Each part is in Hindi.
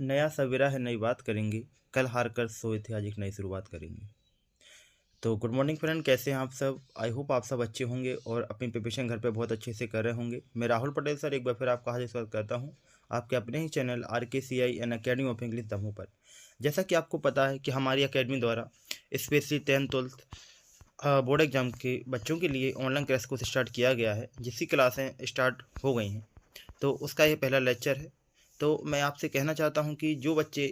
नया सवेरा है, नई बात करेंगे। कल हार कर सोए थे, आज एक नई शुरुआत करेंगे। तो गुड मॉर्निंग फ्रेंड, कैसे हैं आप सब। आई होप आप सब अच्छे होंगे और अपनी प्रिपरेशन घर पे बहुत अच्छे से कर रहे होंगे। मैं राहुल पटेल सर एक बार फिर आपका हार्दिक स्वागत करता हूं आपके अपने ही channel RKCI an academy of English Damoh पर। जैसा कि आपको पता है कि हमारी अकेडमी द्वारा स्पेशली 10th-12th बोर्ड एग्जाम के बच्चों के लिए ऑनलाइन क्लास कोर्स स्टार्ट किया गया है, जिसकी क्लासें स्टार्ट हो गई हैं। तो उसका ये पहला लेक्चर है। तो मैं आपसे कहना चाहता हूं कि जो बच्चे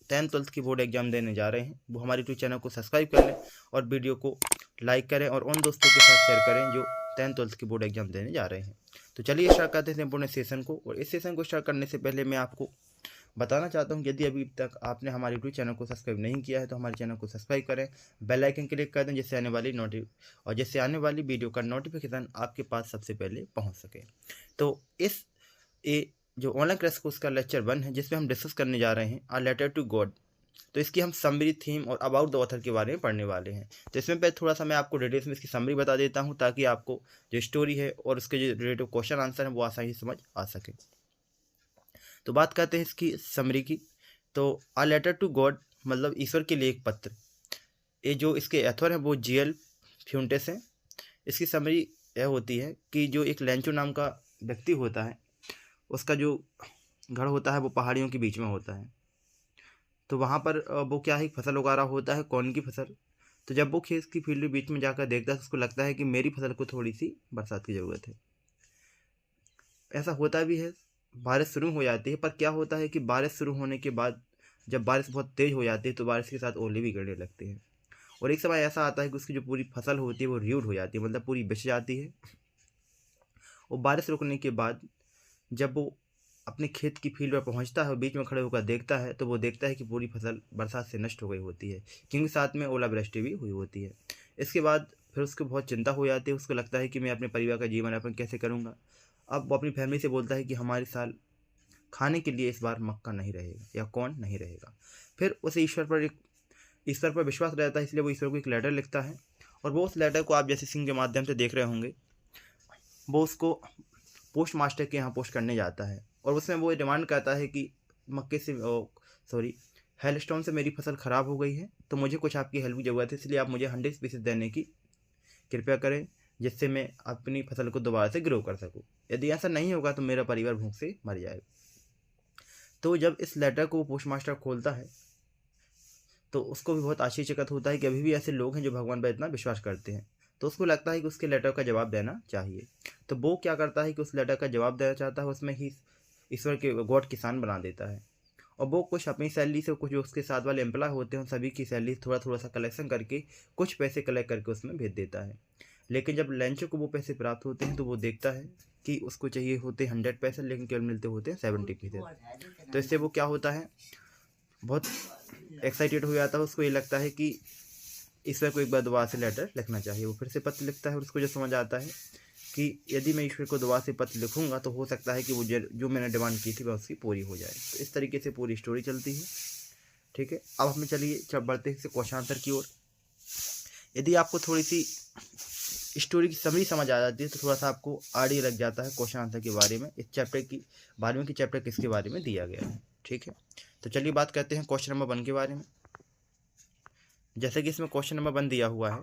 10th-12th की बोर्ड एग्जाम देने जा रहे हैं वो हमारे यूट्यूब चैनल को सब्सक्राइब कर लें और वीडियो को लाइक करें और उन दोस्तों के साथ शेयर करें जो 10th-12th की बोर्ड एग्जाम देने जा रहे हैं। तो चलिए स्टार्ट करते हैं संपूर्ण सेशन को। और इस सेशन को स्टार्ट करने से पहले मैं आपको बताना चाहता हूं, यदि अभी तक आपने हमारे यूट्यूब चैनल को सब्सक्राइब नहीं किया है तो हमारे चैनल को सब्सक्राइब करें, बेल आइकन क्लिक कर दें जिससे आने वाली वीडियो का नोटिफिकेशन आपके पास सबसे पहले पहुंच सके। तो इस जो ऑनलाइन क्लास कोर्स का लेक्चर 1 है, जिसमें हम डिस्कस करने जा रहे हैं अ लेटर टू गॉड। तो इसकी हम समरी, थीम और अबाउट द ऑथर के बारे में पढ़ने वाले हैं। तो इसमें पहले थोड़ा सा मैं आपको डिटेल्स में इसकी समरी बता देता हूं, ताकि आपको जो स्टोरी है और उसके जो रिलेटिव क्वेश्चन आंसर है वो आसानी से समझ आ सके। तो बात करते हैं इसकी समरी की। तो अ लेटर टू गॉड मतलब ईश्वर के लिए एक पत्र। ये जो इसके ऑथर हैं वो GL फ्यूंटेस हैं। इसकी समरी यह होती है कि जो एक लेंचो नाम का व्यक्ति होता है, उसका जो घर होता है वो पहाड़ियों के बीच में होता है। तो वहाँ पर वो क्या है, फसल उगा रहा होता है, कौन की फसल। तो जब वो खेत की फील्ड के बीच में जाकर देखता है तो उसको लगता है कि मेरी फसल को थोड़ी सी बरसात की ज़रूरत है। ऐसा होता भी है, बारिश शुरू हो जाती है। पर क्या होता है कि बारिश शुरू होने के बाद जब बारिश बहुत तेज़ हो जाती है तो बारिश के साथ ओले भी गिरने लगते हैं। और एक समय ऐसा आता है कि उसकी जो पूरी फसल होती है वो र्यूड हो जाती है, मतलब पूरी बिछ जाती है। और बारिश रुकने के बाद जब वो अपने खेत की फील्ड पर पहुंचता है और बीच में खड़े होकर देखता है तो वो देखता है कि पूरी फसल बरसात से नष्ट हो गई होती है, क्योंकि साथ में ओलावृष्टि भी हुई होती है। इसके बाद फिर उसको बहुत चिंता हो जाती है। उसको लगता है कि मैं अपने परिवार का जीवन यापन कैसे करूँगा। अब वो अपनी फैमिली से बोलता है कि हमारे साल खाने के लिए इस बार मक्का नहीं रहेगा या कौन नहीं रहेगा। फिर उसे ईश्वर पर विश्वास रहता है, इसलिए वो ईश्वर को एक लेटर लिखता है। और वो उस लेटर को आप जैसे सिंह के माध्यम से देख रहे होंगे, वो उसको पोस्ट मास्टर के यहाँ पोस्ट करने जाता है। और उसमें वो डिमांड करता है कि मक्के से हेलस्टोन से मेरी फसल ख़राब हो गई है, तो मुझे कुछ आपकी हेल्प की ज़रूरत है, इसलिए आप मुझे 100 पीसेस देने की कृपया करें, जिससे मैं अपनी फसल को दोबारा से ग्रो कर सकूं। यदि ऐसा नहीं होगा तो मेरा परिवार भूख से मर जाएगा। तो जब इस लेटर को पोस्ट मास्टर खोलता है तो उसको भी बहुत आश्चर्यचकित होता है कि अभी भी ऐसे लोग हैं जो भगवान पर इतना विश्वास करते हैं। तो उसको लगता है कि उसके लेटर का जवाब देना चाहिए। तो वो क्या करता है कि उस लेटर का जवाब देना चाहता है, उसमें ही ईश्वर के गॉड किसान बना देता है। और वो कुछ अपनी सैलरी से, कुछ जो उसके साथ वाले एम्प्लॉय होते हैं सभी की सैलरी थोड़ा थोड़ा सा कलेक्शन करके कुछ पैसे कलेक्ट करके उसमें भेज देता है। लेकिन जब लेंचो को वो पैसे प्राप्त होते हैं तो वो देखता है कि उसको चाहिए होते 100 पैसे, लेकिन केवल मिलते होते हैं 70 पैसे। तो इससे वो क्या होता है, बहुत एक्साइटेड हो जाता है। उसको ये लगता है कि ईश्वर को एक बार दोबारा से लेटर लिखना चाहिए। वो फिर से पत्र लिखता है और उसको जो समझ आता है कि यदि मैं ईश्वर को दोबारा से पत्र लिखूंगा तो हो सकता है कि वो जो मैंने डिमांड की थी वह उसकी पूरी हो जाए। तो इस तरीके से पूरी स्टोरी चलती है। ठीक है, अब हमें चलिए बढ़ते हैं क्वेश्चन आंसर की ओर। यदि आपको थोड़ी सी स्टोरी की समरी समझ आ जाती है तो थोड़ा सा आपको आइडिया लग जाता है क्वेश्चन आंसर के बारे में, इस चैप्टर की बारे में कि चैप्टर किसके बारे में दिया गया है। ठीक है, तो चलिए बात करते हैं क्वेश्चन नंबर 1 के बारे में। जैसे कि इसमें क्वेश्चन नंबर 1 दिया हुआ है,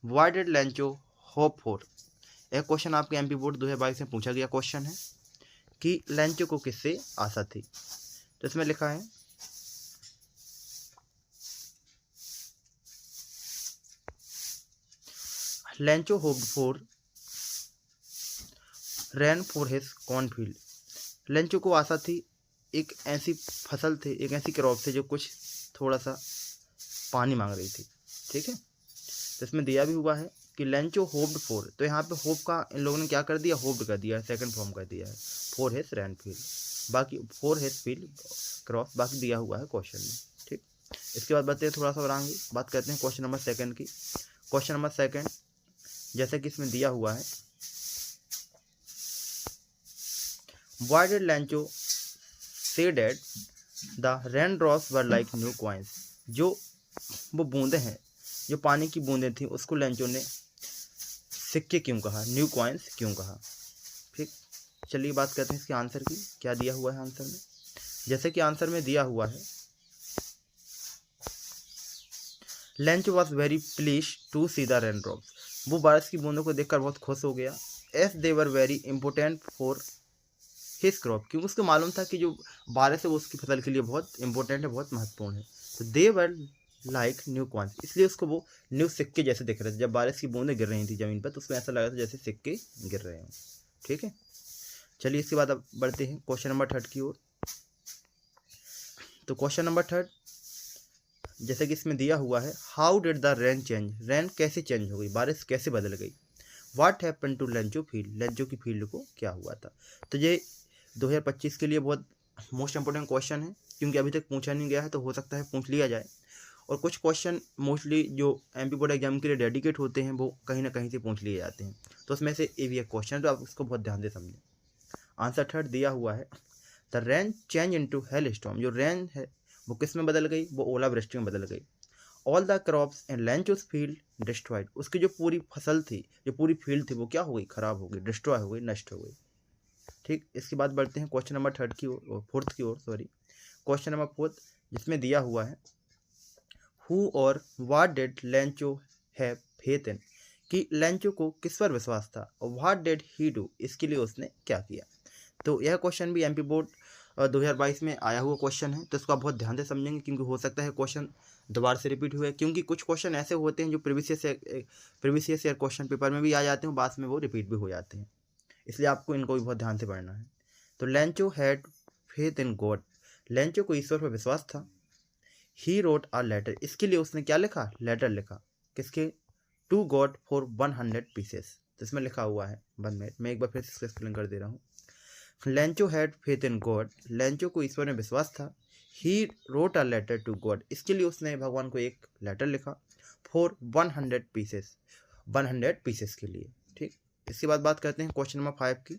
what did Lencho hope for. यह क्वेश्चन आपके MP बोर्ड 2022 में पूछा गया क्वेश्चन है कि लेंचो को किससे आशा थी। तो इसमें लिखा है, Lencho hoped for rain for his cornfield. Lencho को आशा थी, एक ऐसी फसल थी, एक ऐसी क्रॉप थी जो कुछ थोड़ा सा पानी मांग रही थी। ठीक है, तो इसमें दिया भी हुआ है कि लेंचो होप्ड फॉर। तो यहाँ पे होप का इन लोगों ने क्या कर दिया, होप्ड कर दिया है, सेकंड फॉर्म कर दिया है, फॉर हिज रैन फील्ड, बाकी फॉर हिज फील्ड क्रॉप बाकी दिया हुआ है क्वेश्चन में। ठीक, इसके बाद बढ़ते हैं थोड़ा सा और आगे बात करते हैं क्वेश्चन नंबर 2 की। क्वेश्चन नंबर 2 जैसे कि इसमें दिया हुआ है, why did Lencho say that the raindrops were like new coins. जो वो बूंदें हैं, जो पानी की बूंदें थी, उसको लेंचो ने सिक्के क्यों कहा, न्यू कॉइन्स क्यों कहा। ठीक, चलिए बात करते हैं इसके आंसर की, क्या दिया हुआ है आंसर में। जैसे कि आंसर में दिया हुआ है, Lencho was very please to see the raindrops, वो बारिश की बूंदों को देखकर बहुत खुश हो गया। S they were very important for his crop, क्योंकि उसको मालूम था कि जो बारिश है वो उसकी फसल के लिए बहुत इंपॉर्टेंट है, बहुत महत्वपूर्ण है। तो दे वर लाइक न्यू कॉइन्स, इसलिए उसको वो न्यू सिक्के जैसे दिख रहे थे। जब बारिश की बूंदें गिर रही थी ज़मीन पर तो उसको ऐसा लगा था जैसे सिक्के गिर रहे हों। ठीक है, चलिए इसके बाद अब बढ़ते हैं क्वेश्चन नंबर 3 की ओर। तो क्वेश्चन नंबर 3 जैसे कि इसमें दिया हुआ है, how did the rain change, rain कैसे चेंज हो गई, बारिश कैसे बदल गई। What happen to Lencho field, Lencho की फील्ड को क्या हुआ था। तो ये 2025 के लिए बहुत मोस्ट इंपोर्टेंट क्वेश्चन है, क्योंकि अभी तक पूछा नहीं गया है, तो हो सकता है पूछ लिया जाए। और कुछ क्वेश्चन मोस्टली जो एमपी बोर्ड एग्जाम के लिए डेडिकेट होते हैं वो कहीं ना कहीं से पूछ लिए जाते हैं, तो उसमें से ये भी एक क्वेश्चन है, तो आप उसको बहुत ध्यान से समझें। आंसर 3 दिया हुआ है, the rain change into hello storm, जो रेन है वो किस में बदल गई, वो ओलावृष्टि में बदल गई। All the crops in Lencho's field destroyed, उसकी जो पूरी फसल थी, जो पूरी फील्ड थी वो क्या हो गई, खराब हो गई, डिस्ट्रॉय हो गई, नष्ट हो गई। ठीक, इसके बाद बढ़ते हैं क्वेश्चन नंबर 3 की ओर, 4th की ओर, सॉरी क्वेश्चन नंबर 4, जिसमें दिया हुआ है, हु और what did Lencho have faith in, कि लेंचो को किस पर विश्वास था, और व्हाट डिड ही डू, इसके लिए उसने क्या किया। तो यह क्वेश्चन भी एमपी बोर्ड 2022 में आया हुआ क्वेश्चन है, तो इसको आप बहुत ध्यान से समझेंगे, क्योंकि हो सकता है क्वेश्चन दोबारा से रिपीट हुए, क्योंकि कुछ क्वेश्चन ऐसे होते हैं जो प्रीवियस ईयर क्वेश्चन पेपर में भी आ जाते हैं, बाद में वो रिपीट भी हो जाते हैं, इसलिए आपको इनको भी बहुत ध्यान से पढ़ना है। तो Lencho had faith in God, Lencho को ईश्वर पर विश्वास था। ही रोट अ लेटर, इसके लिए उसने क्या लिखा, लेटर लिखा, किसके, टू गॉड फॉर 100 पीसेस। तो इसमें लिखा हुआ है 1 मिनट, मैं एक बार फिर इसको एक्सप्लेन कर दे रहा हूँ। Lencho had faith in God, Lencho को ईश्वर में विश्वास था। He wrote a letter to God, इसके लिए उसने भगवान को एक लेटर लिखा, फॉर 100 पीसेस, 100 पीसेस के लिए। ठीक, इसके बाद बात करते हैं क्वेश्चन नंबर 5 की।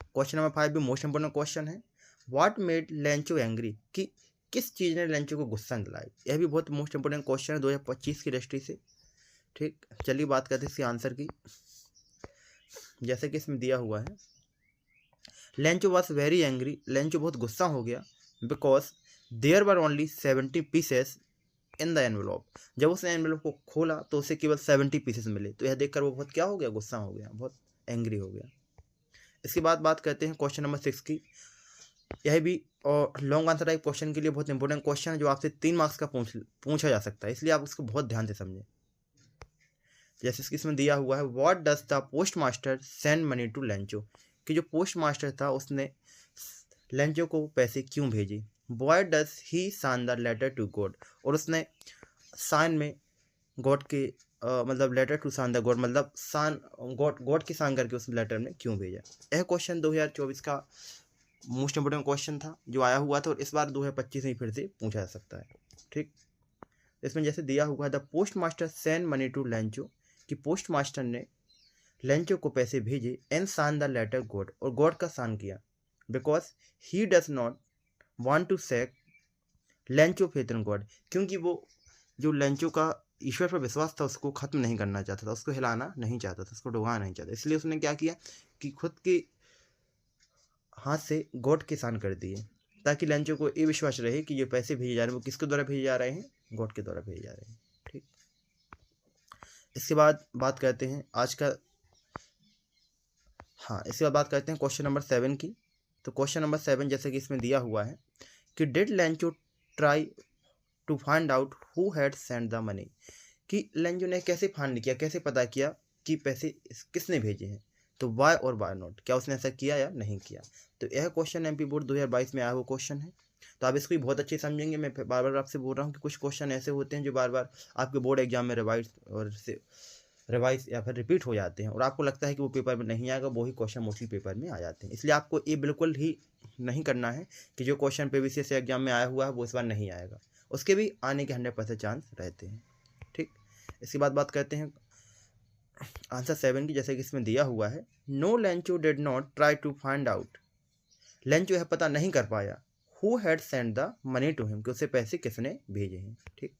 क्वेश्चन नंबर 5 भी मोस्ट इंपोर्टेंट क्वेश्चन है, व्हाट मेड लेंचो एंग्री, कि किस चीज़ ने लेंचो को गुस्सा दिलाई। यह भी बहुत मोस्ट इंपोर्टेंट क्वेश्चन है 2025 की दृष्टि से। ठीक, चलिए बात करते हैं इसके आंसर की। जैसे कि इसमें दिया हुआ है, Lencho was very angry, Lencho बहुत गुस्सा हो गया, because there were only 70 pieces in the envelope, जब उसने एनवेलप को खोला तो उसे केवल 70 पीसेस मिले, तो यह देखकर वो बहुत क्या हो गया, गुस्सा हो गया, बहुत एंग्री हो गया। इसके बाद बात करते हैं क्वेश्चन नंबर 6 की। यह भी और लॉन्ग आंसर टाइप क्वेश्चन के लिए बहुत इंपॉर्टेंट क्वेश्चन है, जो आपसे 3 मार्क्स का पूछा जा सकता है, इसलिए आप उसको बहुत ध्यान से समझें। जैसे इसमें दिया हुआ है, what does the post master send money to Lencho, कि जो पोस्ट मास्टर था उसने लेंचो को पैसे क्यों भेजे। Why does he sign the letter to God, और उसने साइन में गॉड के मतलब letter to sign the God, मतलब साइन गॉड की साइन करके उस लेटर में क्यों भेजा। यह क्वेश्चन 2024 का मोस्ट इंपोर्टेंट क्वेश्चन था जो आया हुआ था, और इस बार 2025 में फिर से पूछा जा सकता है। ठीक, इसमें जैसे दिया हुआ है, the post master send money to Lencho, कि पोस्ट मास्टर ने लेंचो को पैसे भेजे, and sign the letter God, और गॉड का साइन किया, because he does not want to shake Lencho faith in God, क्योंकि वो जो लेंचो का ईश्वर पर विश्वास था उसको खत्म नहीं करना चाहता था, उसको हिलाना नहीं चाहता था, उसको डुबाना नहीं चाहता, इसलिए उसने क्या किया कि खुद के हाथ से गॉड के साइन कर दिए, ताकि लेंचो को ये विश्वास रहे कि ये पैसे भेजे जा रहे हैं वो किसके द्वारा भेजे जा रहे हैं, गॉड के द्वारा भेजे जा रहे हैं। ठीक, इसके बाद बात करते हैं आज का, हाँ इसके बाद बात करते हैं क्वेश्चन नंबर 7 की। तो क्वेश्चन नंबर 7 जैसे कि इसमें दिया हुआ है कि did Lencho try to find out who had send the money, कि लेंचो ने कैसे फाइंड किया, कैसे पता किया कि पैसे किसने भेजे हैं। तो वाई और वाई नॉट, क्या उसने ऐसा किया या नहीं किया। तो यह क्वेश्चन एमपी बोर्ड 2022 में आया हुआ क्वेश्चन है, तो आप इसको भी बहुत अच्छे समझेंगे। मैं बार बार आपसे बोल रहा हूँ कि कुछ क्वेश्चन ऐसे होते हैं जो बार बार आपके बोर्ड एग्जाम में रिवाइज या फिर रिपीट हो जाते हैं, और आपको लगता है कि वो पेपर में नहीं आएगा, वही क्वेश्चन मोस्टली पेपर में आ जाते हैं। इसलिए आपको ये बिल्कुल ही नहीं करना है कि जो क्वेश्चन प्रीवियस एग्जाम में आया हुआ है वो इस बार नहीं आएगा, उसके भी आने के 100% चांस रहते हैं। ठीक, इसके बाद बात करते हैं आंसर 7 की। जैसे कि इसमें दिया हुआ है, no Lencho did not try to find out, Lencho यह पता नहीं कर पाया, who had send the money to him, कि उसे पैसे किसने भेजे हैं। ठीक,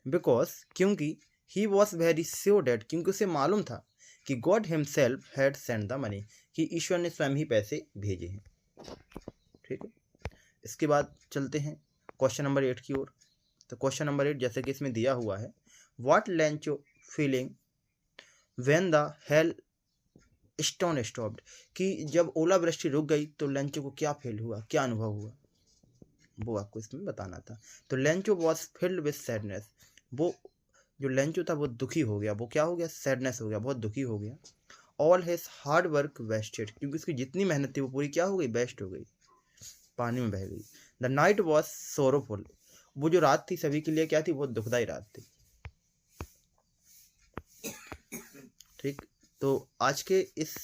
बिकॉज, क्योंकि he was very sure that, क्योंकि उसे मालूम था कि God himself had send the money, कि ईश्वर ने स्वयं ही पैसे भेजे हैं। ठीक है, इसके बाद चलते हैं क्वेश्चन नंबर 8 की ओर। तो क्वेश्चन नंबर 8 जैसे कि इसमें दिया हुआ है, what Lencho feeling when the hell stone stopped, कि जब ओलावृष्टि रुक गई तो लेंचो को क्या फील हुआ, क्या अनुभव हुआ, वो आपको इसमें बताना था। तो Lencho was filled with sadness, वो जो लेंचो था वो दुखी हो गया, वो क्या हो गया, सैडनेस हो गया, बहुत दुखी हो गया। All his hard work wasted, क्योंकि उसकी जितनी मेहनत थी वो पूरी क्या हो गई, वेस्ट हो गई, पानी में बह गई। द नाइट वॉज सोरोफुल, वो जो रात थी सभी के लिए क्या थी, बहुत दुखदाई रात थी। ठीक, तो आज के इस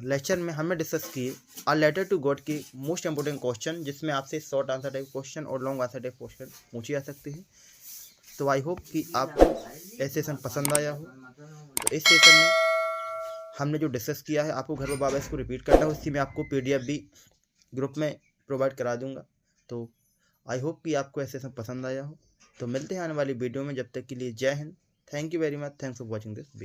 लेक्चर में हमने डिस्कस किए अ लेटर टू गॉड के मोस्ट इंपोर्टेंट क्वेश्चन, जिसमें आपसे शॉर्ट आंसर टाइप क्वेश्चन और लॉन्ग आंसर टाइप क्वेश्चन पूछे जा सकते हैं। तो आई होप कि आपको यह सेशन पसंद आया हो। तो इस सेशन में हमने जो डिस्कस किया है आपको घर पर बाबा इसको रिपीट करना है, उसी में आपको PDF भी ग्रुप में प्रोवाइड करा दूंगा। तो आई होप कि आपको यह सेशन पसंद आया हो। तो मिलते हैं आने वाली वीडियो में, जब तक के लिए जय Hind. Thank you very much, thanks for watching this video.